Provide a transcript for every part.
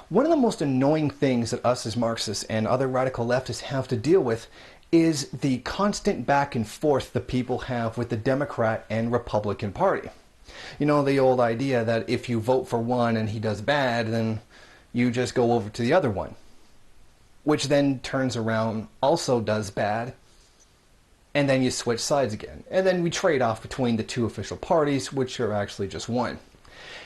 One of the most annoying things that us as Marxists and other radical leftists have to deal with is the constant back and forth the people have with the Democrat and Republican Party. You know, the old idea that if you vote for one and he does bad, then you just go over to the other one, which then turns around, also does bad, and then you switch sides again. And then we trade off between the two official parties, which are actually just one.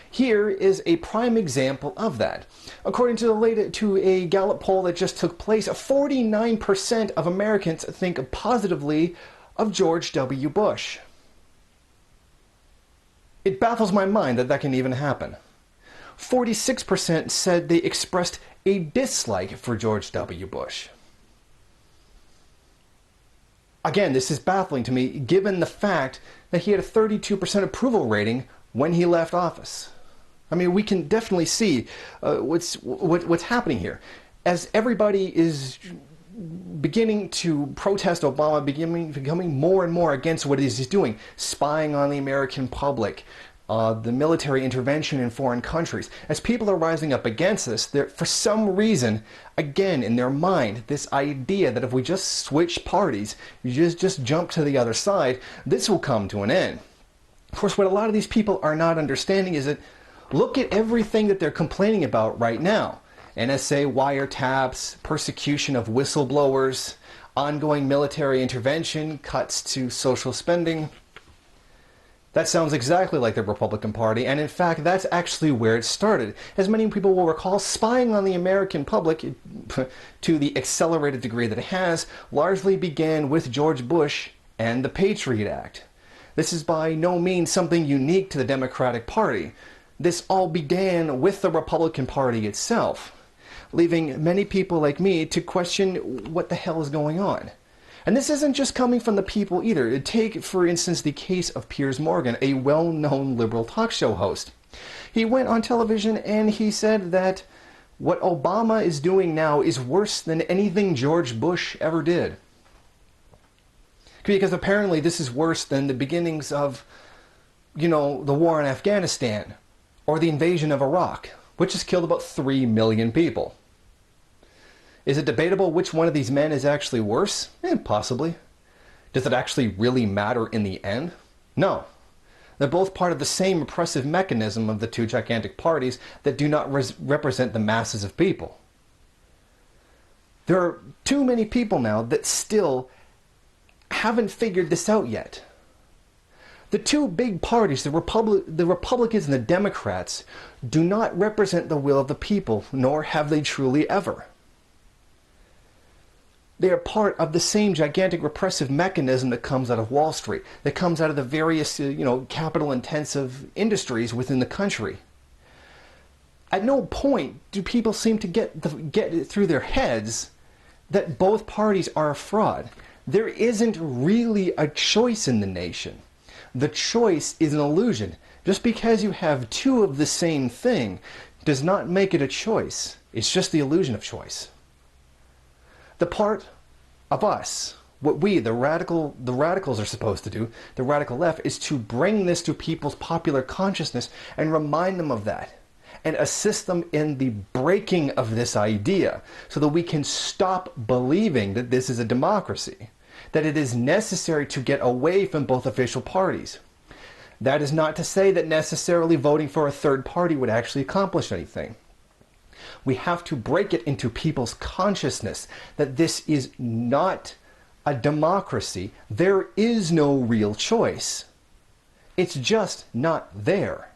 Here is a prime example of that. According to a Gallup poll that just took place, 49% of Americans think positively of George W. Bush. It baffles my mind that that can even happen. 46% said they expressed a dislike for George W. Bush. Again, this is baffling to me given the fact that he had a 32% approval rating when he left office. I mean, we can definitely see what's happening here. As everybody is beginning to protest Obama, becoming more and more against what it is he's doing, spying on the American public, the military intervention in foreign countries. As people are rising up against this, for some reason, again, in their mind, this idea that if we just switch parties, you just jump to the other side, this will come to an end. Of course, what a lot of these people are not understanding is that look at everything that they're complaining about right now. NSA wiretaps, persecution of whistleblowers, ongoing military intervention, cuts to social spending. That sounds exactly like the Republican Party, and in fact, that's actually where it started. As many people will recall, spying on the American public, to the accelerated degree that it has, largely began with George Bush and the Patriot Act. This is by no means something unique to the Democratic Party. This all began with the Republican Party itself, leaving many people like me to question what the hell is going on. And this isn't just coming from the people either. Take, for instance, the case of Piers Morgan, a well-known liberal talk show host. He went on television and he said that what Obama is doing now is worse than anything George Bush ever did. Because apparently this is worse than the beginnings of, the war in Afghanistan or the invasion of Iraq, which has killed about 3 million people. Is it debatable which one of these men is actually worse? Possibly. Does it actually really matter in the end? No. They're both part of the same oppressive mechanism of the two gigantic parties that do not represent the masses of people. There are too many people now that still haven't figured this out yet. The two big parties, the Republicans and the Democrats, do not represent the will of the people, nor have they truly ever. They are part of the same gigantic repressive mechanism that comes out of Wall Street, that comes out of the various, capital-intensive industries within the country. At no point do people seem to get it through their heads that both parties are a fraud. There isn't really a choice in the nation. The choice is an illusion. Just because you have two of the same thing does not make it a choice. It's just the illusion of choice. The part of us, what we, the radicals are supposed to do, the radical left, is to bring this to people's popular consciousness and remind them of that, and assist them in the breaking of this idea so that we can stop believing that this is a democracy, that it is necessary to get away from both official parties. That is not to say that necessarily voting for a third party would actually accomplish anything. We have to break it into people's consciousness that this is not a democracy. There is no real choice. It's just not there.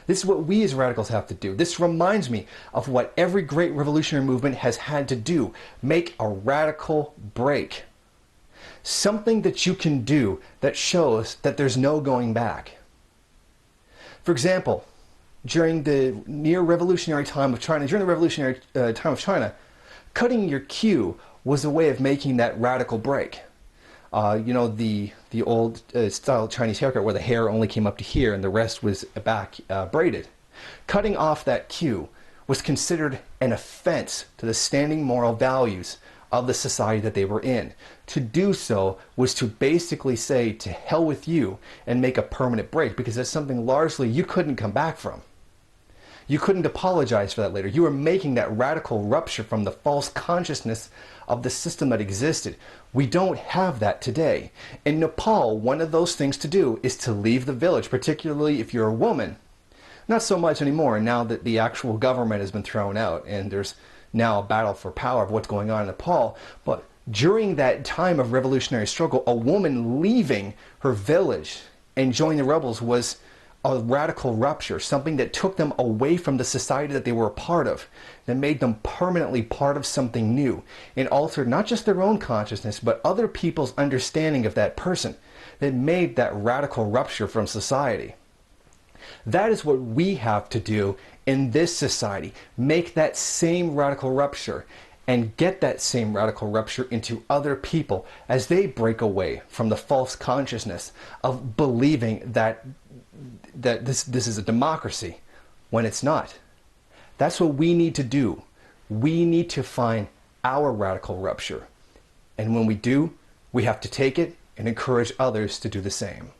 This is what we as radicals have to do. This reminds me of what every great revolutionary movement has had to do. Make a radical break. Something that you can do that shows that there's no going back. For example, during the revolutionary time of China, cutting your queue was a way of making that radical break. The old style Chinese haircut where the hair only came up to here and the rest was back braided. Cutting off that queue was considered an offense to the standing moral values of the society that they were in. To do so was to basically say to hell with you and make a permanent break, because that's something largely you couldn't come back from. You couldn't apologize for that later. You were making that radical rupture from the false consciousness of the system that existed. We don't have that today. In Nepal, one of those things to do is to leave the village, particularly if you're a woman. Not so much anymore now that the actual government has been thrown out and there's now a battle for power of what's going on in Nepal. But during that time of revolutionary struggle, a woman leaving her village and joining the rebels was a radical rupture, something that took them away from the society that they were a part of, that made them permanently part of something new, and altered not just their own consciousness, but other people's understanding of that person, that made that radical rupture from society. That is what we have to do in this society. Make that same radical rupture and get that same radical rupture into other people as they break away from the false consciousness of believing that this is a democracy when it's not. That's what we need to do. We need to find our radical rupture. And when we do, we have to take it and encourage others to do the same.